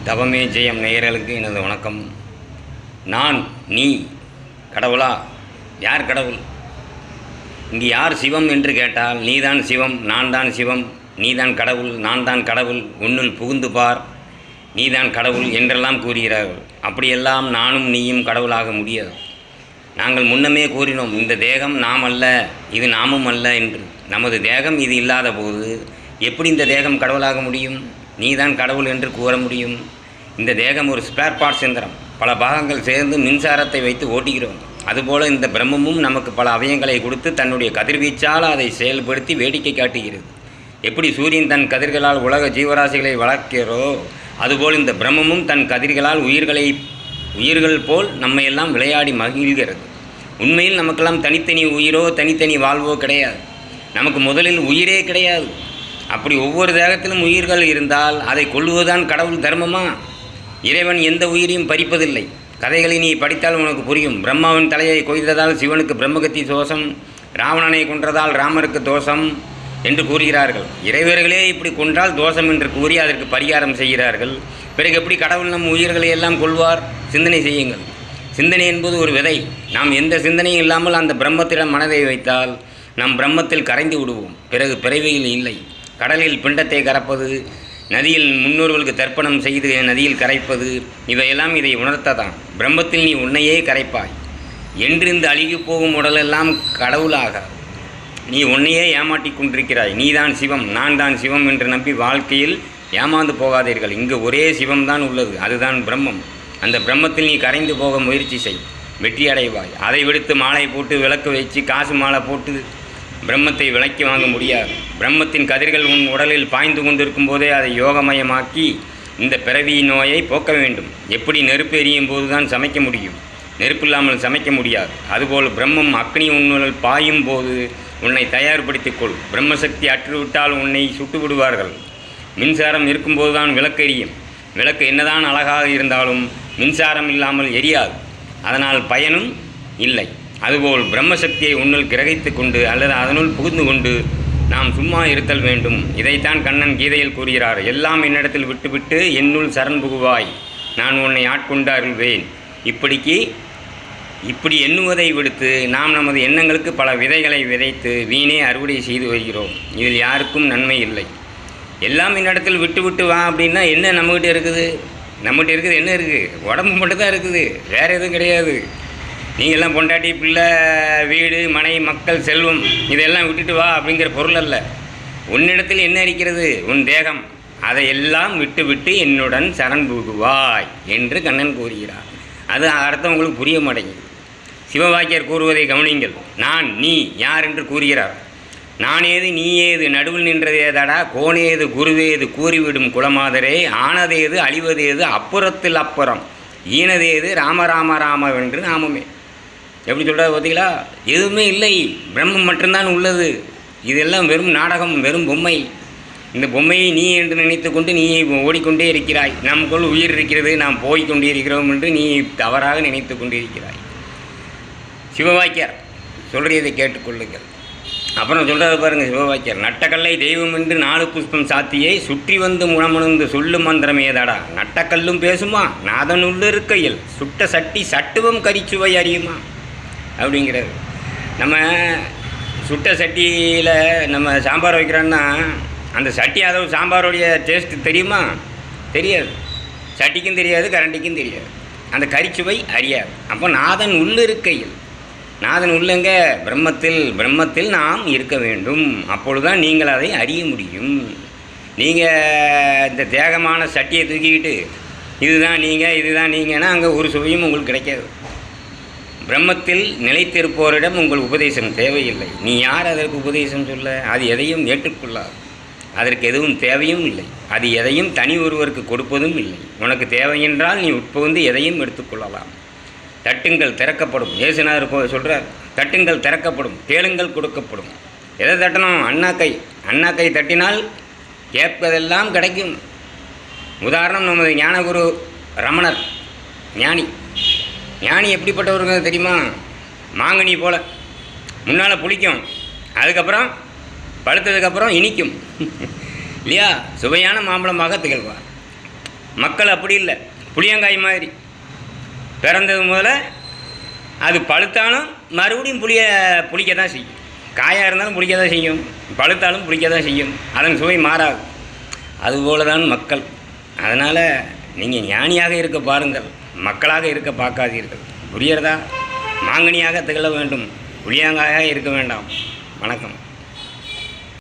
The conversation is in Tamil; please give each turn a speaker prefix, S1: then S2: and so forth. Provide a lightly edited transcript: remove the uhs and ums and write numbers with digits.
S1: தவமே ஜெயம் நேயர்களுக்கு எனது வணக்கம். நான் நீ கடவுளா? யார் கடவுள்? இங்கு யார் சிவம் என்று கேட்டால் நீதான் சிவம், நான் தான் சிவம், நீதான் கடவுள், நான் தான் கடவுள், உன்னுள் புகுந்து பார், நீதான் கடவுள் என்றெல்லாம் கூறுகிறார்கள். அப்படியெல்லாம் நானும் நீயும் கடவுளாக முடியாது. நாங்கள் முன்னமே கூறினோம், இந்த தேகம் நாம் அல்ல, இது நாமும் அல்ல என்று. நமது தேகம் இது இல்லாத போது எப்படி இந்த தேகம் கடவுளாக முடியும்? நீதான் கடவுள் என்று கூற முடியும்? இந்த தேகம் ஒரு ஸ்பேர் பார்ட்ஸ் எந்திரம், பல பாகங்கள் சேர்ந்து மின்சாரத்தை வைத்து ஓட்டுகிறோம். அதுபோல் இந்த பிரம்மமும் நமக்கு பல அவயங்களை கொடுத்து தன்னுடைய கதிர்வீச்சால் அதை செயல்படுத்தி வேடிக்கை காட்டுகிறது. எப்படி சூரியன் தன் கதிர்களால் உலக ஜீவராசிகளை வளர்க்கிறோ அதுபோல் இந்த பிரம்மமும் தன் கதிர்களால் உயிர்கள் போல் நம்மையெல்லாம் விளையாடி மகிழ்கிறது. உண்மையில் நமக்கெல்லாம் தனித்தனி உயிரோ தனித்தனி வாழ்வோ கிடையாது. நமக்கு முதலில் உயிரே கிடையாது. அப்படி ஒவ்வொரு தேகத்திலும் உயிர்கள் இருந்தால் அதை கொல்லுவதுதான் கடவுள் தர்மமா? இறைவன் எந்த உயிரையும் பறிப்பதில்லை. கதைகளை நீ படித்தால் உனக்கு புரியும். பிரம்மாவின் தலையை கொய்ததால் சிவனுக்கு பிரம்மகத்தி தோஷம், ராவணனை கொன்றதால் ராமருக்கு தோஷம் என்று கூறுகிறார்கள். இறைவர்களே இப்படி கொன்றால் தோஷம் என்று கூறி அதற்கு பரிகாரம் செய்கிறார்கள். பிறகு எப்படி கடவுள் நம் உயிர்களை எல்லாம் கொள்வார்? சிந்தனை செய்யுங்கள். சிந்தனை என்பது ஒரு விதை. நாம் எந்த சிந்தனையும் இல்லாமல் அந்த பிரம்மத்திடம் மனதை வைத்தால் நாம் பிரம்மத்தில் கரைந்து விடுவோம். பிறகு பிறவியில் இல்லை. கடலில் பிண்டத்தை கரைப்பது, நதியில் முன்னோர்களுக்கு தர்ப்பணம் செய்து நதியில் கரைப்பது, இவையெல்லாம் இதை உணர்த்ததான். பிரம்மத்தில் நீ உன்னையே கரைப்பாய் என்று இந்த அழுகி போகும் உடலெல்லாம் கடவுளாக நீ உன்னையே ஏமாற்றி கொண்டிருக்கிறாய். நீதான் சிவம், நான் தான் சிவம் என்று நம்பி வாழ்க்கையில் ஏமாந்து போகாதீர்கள். இங்கு ஒரே சிவம்தான் உள்ளது, அதுதான் பிரம்மம். அந்த பிரம்மத்தில் நீ கரைந்து போக முயற்சி செய், வெற்றி அடைவாய். அதை விடுத்து மாலை போட்டு விளக்கு வச்சு காசு மாலை போட்டு பிரம்மத்தை விலைக்கு வாங்க முடியாது. பிரம்மத்தின் கதிர்கள் உன் உடலில் பாய்ந்து கொண்டிருக்கும் போதே அதை யோகமயமாக்கி இந்த பிறவி நோயை போக்க வேண்டும். எப்படி நெருப்பு எரியும் போது தான் சமைக்க முடியும், நெருப்பு இல்லாமல் சமைக்க முடியாது. அதுபோல் பிரம்மம் அக்னி உன்னுள் பாயும் போது உன்னை தயார்படுத்திக்கொள். பிரம்மசக்தி அற்றுவிட்டால் உன்னை சுட்டு விடுவார்கள். மின்சாரம் இருக்கும்போது தான் விளக்கு எரியும். விளக்கு என்னதான் அழகாக இருந்தாலும் மின்சாரம் இல்லாமல் எரியாது, அதனால் பயனும் இல்லை. அதுபோல் பிரம்மசக்தியை உன்னுள் கிரகித்து கொண்டு அல்லது அதனுள் புகுந்து கொண்டு நாம் சும்மா இருத்தல் வேண்டும். இதைத்தான் கண்ணன் கீதையில் கூறுகிறார். எல்லாம் என்னிடத்தில் விட்டுவிட்டு என்னுள் சரண் புகுவாய், நான் உன்னை ஆட்கொண்டு அருள்வேன். இப்படி எண்ணுவதை விடுத்து நாம் நமது எண்ணங்களுக்கு பல விதைகளை விதைத்து வீணே அறுவடை செய்து வருகிறோம். இதில் யாருக்கும் நன்மை இல்லை. எல்லாம் என்னிடத்தில் விட்டு வா அப்படின்னா என்ன நம்மகிட்ட இருக்குது? நம்மகிட்ட இருக்குது என்ன இருக்குது? உடம்பு மட்டும்தான் இருக்குது, வேறு எதுவும் கிடையாது. நீங்கள்லாம் பொண்டாட்டி, பிள்ளை, வீடு, மனை, மக்கள், செல்வம் இதெல்லாம் விட்டுட்டு வா அப்படிங்கிற பொருள் அல்ல. உன்னிடத்தில் என்ன இருக்கிறது? உன் தேகம். அதையெல்லாம் விட்டு என்னுடன் சரண் புகுவாய் என்று கண்ணன் கூறுகிறார். அது அர்த்தம் உங்களுக்கு புரிய மாட்டேங்குது. சிவவாக்கியர் கூறுவதை கவனிங்கள். நான் நீ யார் என்று கூறுகிறார். நானேது நீயேது நடுவில் நின்றதேதடா, கோனேது குருவேது கூறிவிடும் குலமாதரே, ஆனதேது அழிவதேது அப்புறத்தில் அப்புறம், ஈனதேது ராம ராம ராமவென்று நாமமே. எப்படி சொல்கிறார் பார்த்தீங்களா? எதுவுமே இல்லை, பிரம்மம் மட்டும்தான் உள்ளது. இதெல்லாம் வெறும் நாடகம், வெறும் பொம்மை. இந்த பொம்மையை நீ என்று நினைத்து கொண்டு நீ ஓடிக்கொண்டே இருக்கிறாய். நமக்குள் உயிர் இருக்கிறது, நாம் போய்கொண்டே இருக்கிறோம் என்று நீ தவறாக நினைத்து கொண்டிருக்கிறாய். சிவவாக்கியர் சொல்கிறதை கேட்டுக்கொள்ளுங்கள். அப்புறம் சொல்கிறது பாருங்கள் சிவவாக்கியர். நட்டக்கல்லை தெய்வம் என்று 4 புஷ்பம் சாத்தியை சுற்றி வந்து முணமுணர்ந்து சொல்லும் மந்திரமேதாடா, நட்டக்கல்லும் பேசுமா நாதனுள்ள இருக்கையில், சுட்ட சட்டி சட்டுவம் கரிச்சுவை அறியுமா அப்படிங்கிறது. நம்ம சுட்ட சட்டியில் நம்ம சாம்பார் வைக்கிறோன்னா அந்த சட்டி அளவு சாம்பாரோடைய டேஸ்ட்டு தெரியுமா? தெரியாது. சட்டிக்கும் தெரியாது, கரண்டிக்கும் தெரியாது, அந்த கரிச்சுவை அறியாது. அப்போ நாதன் உள்ளிருக்கையில், நாதன் உள்ளங்க பிரம்மத்தில் நாம் இருக்க வேண்டும். அப்பொழுதுதான் நீங்கள் அதை அறிய முடியும். நீங்கள் இந்த தேகமான சட்டியை தூக்கிக்கிட்டு இதுதான் நீங்கன்னா அங்கே ஒரு சுவையும் உங்களுக்கு கிடைக்காது. பிரம்மத்தில் நிலைத்திருப்போரிடம் உங்கள் உபதேசம் தேவையில்லை. நீ யார் அதற்கு உபதேசம் சொல்ல? அது எதையும் ஏற்றுக்கொள்ளாது, அதற்கு எதுவும் தேவையும் இல்லை. அது எதையும் தனி ஒருவருக்கு கொடுப்பதும் இல்லை. உனக்கு தேவை என்றால் நீ உட்புகுந்து எதையும் எடுத்துக்கொள்ளலாம். தட்டுங்கள் திறக்கப்படும். இயேசுநாதர் சொல்கிறார், தட்டுங்கள் திறக்கப்படும், கேளுங்கள் கொடுக்கப்படும். எதை தட்டணும்? அண்ணாக்கை தட்டினால் கேட்பதெல்லாம் கிடைக்கும். உதாரணம், நமது ஞானகுரு ரமணர் ஞானி எப்படிப்பட்டவருங்க தெரியுமா? மாங்கனி போல் முன்னால் புளிக்கும், அதுக்கப்புறம் பழுத்ததுக்கப்புறம் இனிக்கும் இல்லையா? சுவையான மாம்பழமாக திகழ்வார். மக்கள் அப்படி இல்லை, புளியங்காய் மாதிரி பிறந்தது முதல்ல அது பழுத்தாலும் மறுபடியும் புளிக்க தான் செய்யும். காயாக இருந்தாலும் புளிக்க தான் செய்யும், பழுத்தாலும் புளிக்க தான் செய்யும், அதன் சுவை மாறாது. அதுபோல தான் மக்கள். அதனால் நீங்கள் ஞானியாக இருக்க பாருங்கள், மக்களாக இருக்க பார்க்காதீர்கள். புரியறதா? மாங்கனியாக திகழ வேண்டும், புளியங்காயாக இருக்க வேண்டாம். வணக்கம்.